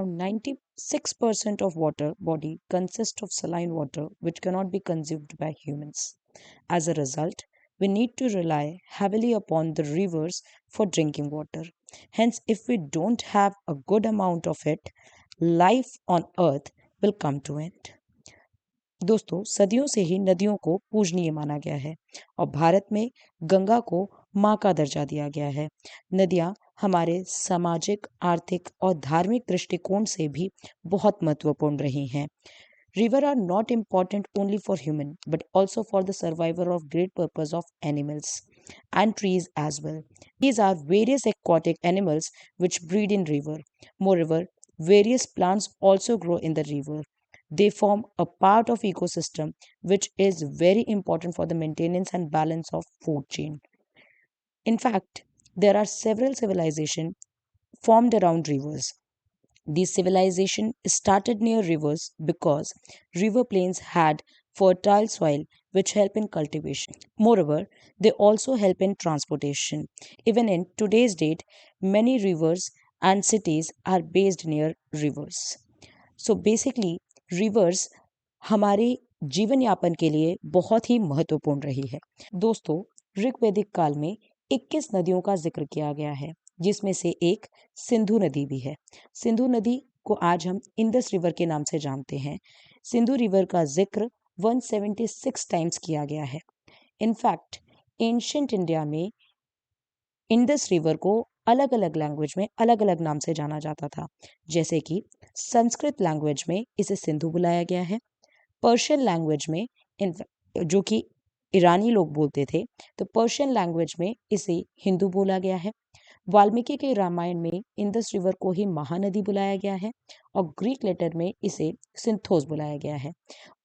Around 96% of water body consists of saline water which cannot be consumed by humans. As a result, we need to rely heavily upon the rivers for drinking water. Hence, if we don't have a good amount of it, life on earth will come to end. दोस्तों, सदियों से ही नदियों को पूजनीय माना गया है और भारत में गंगा को माँ का दर्जा दिया गया है। नदियाँ हमारे सामाजिक, आर्थिक और धार्मिक दृष्टिकोण से भी बहुत महत्वपूर्ण रही हैं। Rivers are not important only for human but also for the survival of great purpose of animals and trees as well. These are various aquatic animals which breed in river. Moreover, various plants also grow in the river. They form a part of ecosystem which is very important for the maintenance and balance of food chain. In fact, there are several civilizations formed around rivers. These civilizations started near rivers because river plains had fertile soil which help in cultivation. Moreover, they also help in transportation. Even in today's date, many rivers and cities are based near rivers. So basically, rivers हमारे जीवन यापन के लिए बहुत ही महत्वपूर्ण रही है। दोस्तों, ऋग्वैदिक काल में 21 नदियों का जिक्र किया गया है, जिसमें से एक सिंधु नदी भी है। सिंधु नदी को आज हम इंडस रिवर के नाम से जानते हैं। सिंधु रिवर का जिक्र 176 टाइम्स किया गया है। इनफैक्ट एंशियंट इंडिया में इंडस रिवर को अलग अलग लैंग्वेज में अलग अलग नाम से जाना जाता था, जैसे कि संस्कृत लैंग्वेज में इसे सिंधु बुलाया गया है, पर्शियन लैंग्वेज में जो कि ईरानी लोग बोलते थे, तो पर्शियन लैंग्वेज में इसे हिंदू बोला गया है। वाल्मीकि के रामायण में इंडस रिवर को ही महानदी बुलाया गया है और ग्रीक लेटर में इसे सिंथोस बुलाया गया है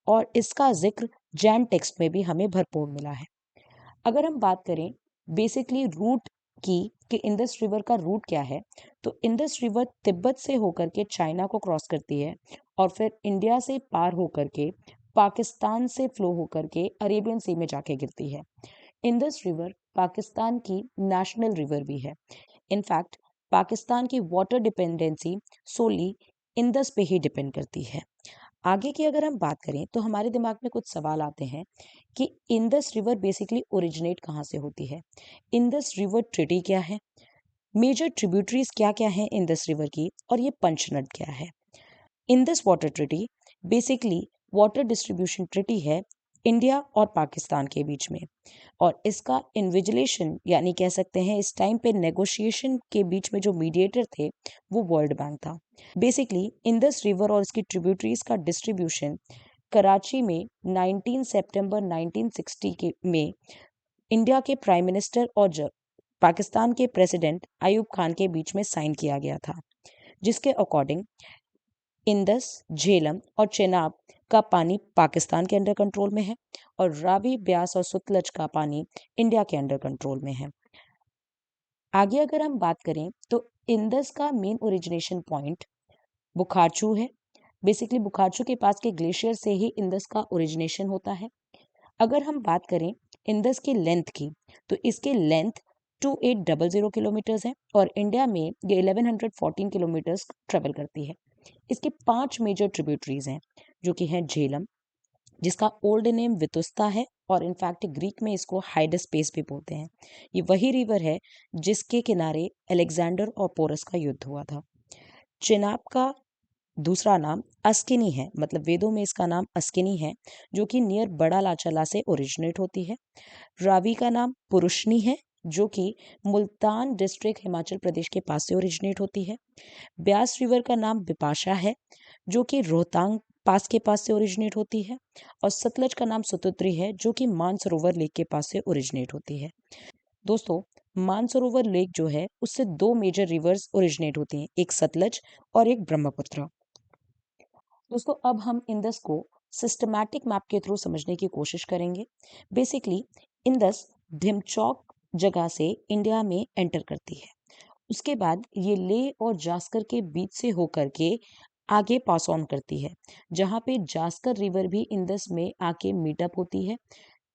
और इसका जिक्र जैन टेक्स्ट में भी हमें भरपूर मिला है। अगर हम बात करें बेसिकली रूट की कि इंडस रिवर का रूट क्या है, तो इंडस रिवर तिब्बत से होकर के चाइना को क्रॉस करती है और फिर इंडिया से पार होकर के पाकिस्तान से फ्लो होकर के अरेबियन सी में जाके गिरती है। इंडस रिवर पाकिस्तान की नेशनल रिवर भी है। इनफैक्ट पाकिस्तान की वाटर डिपेंडेंसी सोली इंडस पे ही डिपेंड करती है। आगे की अगर हम बात करें तो हमारे दिमाग में कुछ सवाल आते हैं कि इंडस रिवर बेसिकली ओरिजिनेट कहाँ से होती है, इंडस रिवर ट्रिटी क्या है, मेजर ट्रिब्यूटरीज क्या क्या हैं इंडस रिवर की, और ये पंचनद क्या है। Indus water treaty basically water distribution treaty है इंडिया और पाकिस्तान के बीच में, और इसका इन्विजिलेशन यानी कह सकते हैं इस टाइम पे नेगोशिएशन के बीच में जो मीडिएटर थे वो वर्ल्ड बैंक था। बेसिकली इंडस रिवर और इसकी ट्रिब्यूटरीज का डिस्ट्रीब्यूशन कराची में 19 सितंबर 1960 के में इंडिया के प्राइम मिनिस्टर और पाकिस्तान के प्रेसिडेंट अयूब खान के बीच में साइन किया गया था, जिसके अकॉर्डिंग इंडस, झेलम और चेनाब का पानी पाकिस्तान के अंडर कंट्रोल में है और रावी, ब्यास और सतलज का पानी इंडिया के अंडर कंट्रोल में है। आगे अगर हम बात करें तो इंडस का मेन ओरिजिनेशन पॉइंट बुखारचू है। बेसिकली बुखारचू के पास के ग्लेशियर से ही इंडस का ओरिजिनेशन होता है। अगर हम बात करें इंडस की लेंथ की, तो इसकी लेंथ 2800 किलोमीटर्स है और इंडिया में ये 1114 किलोमीटर्स ट्रेवल करती है। इसके 5 मेजर ट्रिब्यूटरीज हैं, जो कि हैं झेलम, जिसका ओल्ड नेम वितुस्ता है और इनफैक्ट ग्रीक में इसको हाइडस्पेस भी बोलते हैं। ये वही रिवर है जिसके किनारे अलेक्जेंडर और पोरस का युद्ध हुआ था। चेनाब का दूसरा नाम अस्किनी है, मतलब वेदों में इसका नाम अस्किनी है, जो कि नियर बड़ा लाचला से ओरिजिनेट होती है। रावी का नाम पुरुषनी है, जो कि मुल्तान डिस्ट्रिक्ट हिमाचल प्रदेश के पास से ओरिजिनेट होती है। ब्यास रिवर का नाम बिपाशा है, जो कि रोहतांग पास के पास से ओरिजिनेट होती है। और सतलज का नाम सतुत्री है, जो कि मानसरोवर लेक के पास से ओरिजिनेट होती है। दोस्तों, मानसरोवर लेक जो है उससे 2 मेजर रिवर्स ओरिजिनेट होती हैं, एक सतलज और एक ब्रह्मपुत्र। दोस्तों, अब हम इंडस को सिस्टमैटिक मैप के थ्रू समझने की कोशिश करेंगे। बेसिकली इंडस धिमचौक जगह से इंडिया में एंटर करती है। उसके बाद ये लेह और जास्कर के बीच से होकर के आगे पास ऑन करती है, जहाँ पे जास्कर रिवर भी इंडस में आके मीटअप होती है।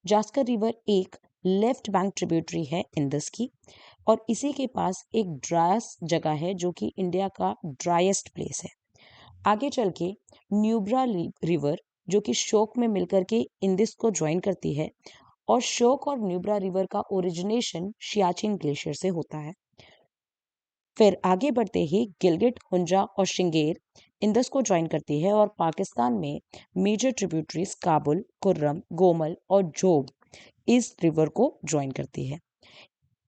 जास्कर रिवर एक लेफ्ट बैंक ट्रिब्यूटरी है इंडस की और इसी के पास एक ड्रायस जगह है, जो कि इंडिया का ड्राइएस्ट प्लेस है। आगे चल के न्यूब्रा रिवर जो कि शोक में मिलकर के इंदिस को ज्वाइन करती है, और शोक और न्यूब्रा रिवर का ओरिजिनेशन सियाचिन ग्लेशियर से होता है। फिर आगे बढ़ते ही गिलगिट, हुंजा और शिंगेर इंदस को ज्वाइन करती है, और पाकिस्तान में मेजर ट्रिब्यूटरीज काबुल, कुर्रम, गोमल और जोग इस रिवर को ज्वाइन करती है।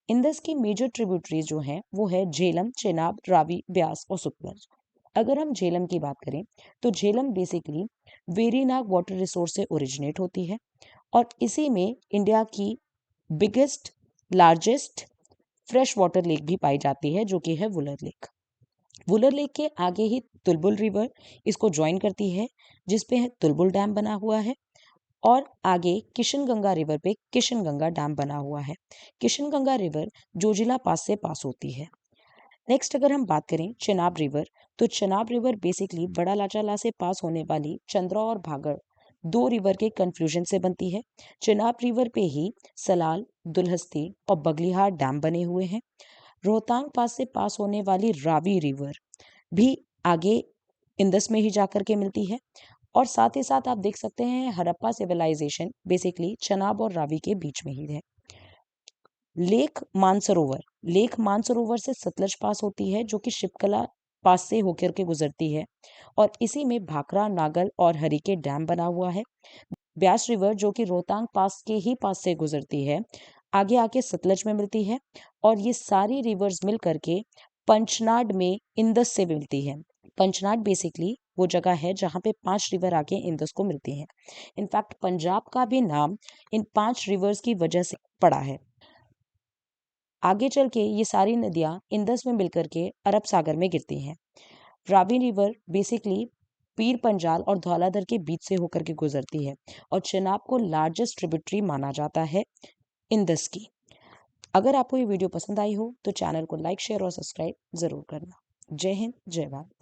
इंदस की मेजर ट्रिब्यूटरीज जो हैं वो है झेलम, चेनाब, रावी, ब्यास और सतलज। अगर हम झेलम की बात करें तो Jhelum basically Verinag water resource से ओरिजिनेट होती है, और इसी में इंडिया की biggest largest fresh water lake भी पाई जाती है, जो कि है वुलर लेक। वुलर लेक के आगे ही तुलबुल रिवर इसको ज्वाइन करती है, जिसपे तुलबुल डैम बना हुआ है, और आगे किशनगंगा रिवर पे किशनगंगा डैम बना हुआ है। किशनगंगा रिवर जोजिला पास से पास होती है। नेक्स्ट अगर हम बात करें चेनाब रिवर, तो चेनाब रिवर बेसिकली बड़ा लाचाला से पास होने वाली चंद्रा और भागड़ दो रिवर के कंफ्यूजन से बनती है। चेनाब रिवर पे ही सलाल, दुलहस्ती और बगलिहार डैम बने हुए हैं। रोहतांग पास से पास होने वाली रावी रिवर भी आगे इंदस में ही जाकर के मिलती है, और साथ ही साथ आप देख सकते हैं हड़प्पा सिविलाइजेशन बेसिकली चनाब और रावी के बीच में ही है। लेक मानसरोवर से सतलज पास होती है, जो कि शिपकला पास से होकर के गुजरती है, और इसी में भाखड़ा, नागल और हरिके डैम बना हुआ है। ब्यास रिवर जो कि रोहतांग पास के ही पास से गुजरती है, आगे आके सतलज में मिलती है, और ये सारी रिवर्स मिल करके पंचनाड में इंदस से मिलती है। पंचनाड बेसिकली वो जगह है जहाँ पे 5 रिवर आके इंदस को मिलती हैं। इनफैक्ट पंजाब का भी नाम इन 5 रिवर्स की वजह से पड़ा है। आगे चल के ये सारी नदियाँ इंदस में मिलकर के अरब सागर में गिरती हैं। रावी रिवर बेसिकली पीर पंजाल और धौलाधर के बीच से होकर के गुजरती है, और चेनाब को लार्जेस्ट ट्रिब्यूटरी माना जाता है इंदस की। अगर आपको ये वीडियो पसंद आई हो तो चैनल को लाइक, शेयर और सब्सक्राइब जरूर करना। जय हिंद, जय भारत।